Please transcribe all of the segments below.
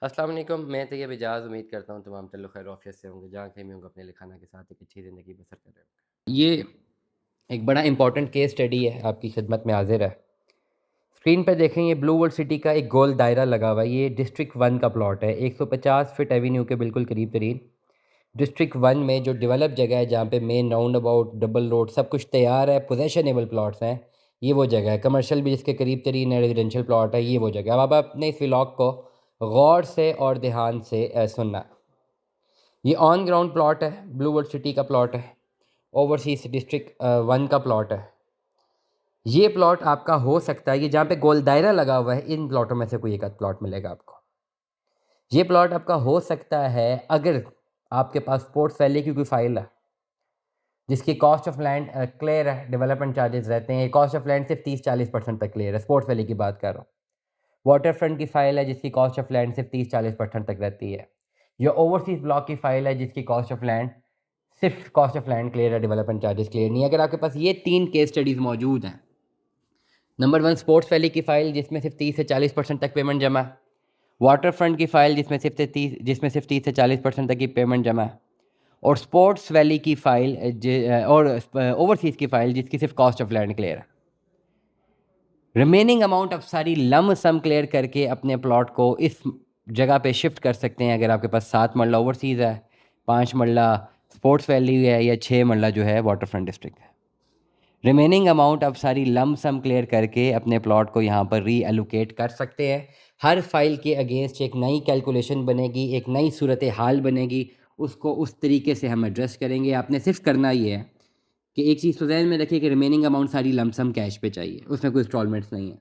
अस्सलाम वालेकुम, मैं तैयब एजाज़ उम्मीद करता हूँ तमाम तल्लुक़ खैर-ओ-आफ़ियत से होंगे, जहाँ कहीं भी होंगे अपने लिखाना के साथ एक अच्छी ज़िंदगी बसर कर रहे होंगे। ये एक बड़ा इम्पोर्टेंट केस स्टडी है, आपकी खिदमत में हाज़िर है। स्क्रीन पे देखें ये ब्लू वर्ल्ड सिटी का एक गोल दायरा लगा हुआ है, ये डिस्ट्रिक्ट 1 का प्लॉट है, 150 फीट एवेन्यू के बिल्कुल करीब-तरीन। डिस्ट्रिक्ट 1 में जो डेवलप जगह है, जहाँ पे main round about, double road सब कुछ तैयार है, पोज़ेशनेबल प्लॉट्स हैं, ये वो जगह है। कमर्शियल भी इसके करीब-तरीन है, रेज़िडेंशियल प्लॉट है, ये वो जगह है। अब आप अपने इस व्लॉग को गौर से और ध्यान से सुनना। ये ऑन ग्राउंड प्लॉट है, ब्लू वर्ल्ड सिटी का प्लॉट है, ओवरसीज़ डिस्ट्रिक्ट 1 का प्लॉट है। ये प्लॉट आपका हो सकता है, ये जहाँ पे गोल दायरा लगा हुआ है, इन प्लॉटों में से कोई एक आध प्लॉट मिलेगा आपको। ये प्लॉट आपका हो सकता है अगर आपके पास स्पोर्ट्स वैली की कोई फ़ाइल है, जिसकी कॉस्ट ऑफ लैंड क्लियर है, डेवलपमेंट चार्जेस रहते हैं। ये कॉस्ट ऑफ लैंड सिर्फ 30-40% तक क्लियर है, स्पोर्ट्स वैली की बात कर रहा हूँ। वाटर फ्रंट की फ़ाइल है, जिसकी कॉस्ट ऑफ लैंड सिर्फ 30-40% तक रहती है। या ओवरसीज़ ब्लॉक की फ़ाइल है, जिसकी कॉस्ट ऑफ लैंड सिर्फ कॉस्ट ऑफ लैंड क्लियर है, डेवलपमेंट चार्जेस क्लियर नहीं है। अगर आपके पास ये 3 केस स्टडीज़ मौजूद हैं, नंबर 1 स्पोर्ट्स वैली की फ़ाइल जिसमें सिर्फ 30 से 40% तक पेमेंट जमा है। वाटर फ्रंट की फ़ाइल जिसमें सिर्फ 30 से 40% तक की पेमेंट जमा है। और स्पोर्ट्स वैली की फ़ाइल और ओवरसीज़ की फ़ाइल जिसकी सिर्फ कॉस्ट ऑफ लैंड क्लियर है। रिमेनिंग अमाउंट आप सारी लम सम क्लियर करके अपने प्लॉट को इस जगह पे शिफ्ट कर सकते हैं। अगर आपके पास 7 मरला ओवरसीज़ है, 5 मरला स्पोर्ट्स वैली है या 6 मरला जो है वाटर फ्रंट डिस्ट्रिक्ट है। रिमेनिंग अमाउंट आप सारी लम सम क्लियर करके अपने प्लॉट को यहाँ पर रीएलोकेट कर सकते हैं। हर फाइल के अगेंस्ट एक नई कैलकुलेशन बनेगी, एक नई सूरत हाल बनेगी, उसको उस तरीके से हम एड्रेस करेंगे। आपने सिर्फ करना ये है कि एक चीज़ तो ज़हन में रखिए कि रिमेनिंग अमाउंट सारी लमसम कैश पे चाहिए, उसमें कोई इंस्टॉलमेंट्स नहीं है।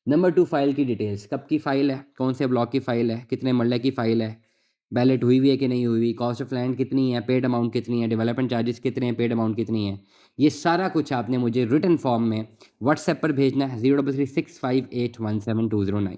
नंबर 2 फ़ाइल की डिटेल्स, कब की फ़ाइल है, कौन से ब्लॉक की फ़ाइल है, कितने मरले की फ़ाइल है, बैलेट हुई है कि नहीं हुई, कॉस्ट ऑफ लैंड कितनी है, पेड अमाउंट कितनी है, डेवलपमेंट चार्जेस कितने हैं, पेड अमाउंट कितनी है। ये सारा कुछ आपने मुझे रिटन फॉर्म में व्हाट्सएप पर भेजना है 033658172009।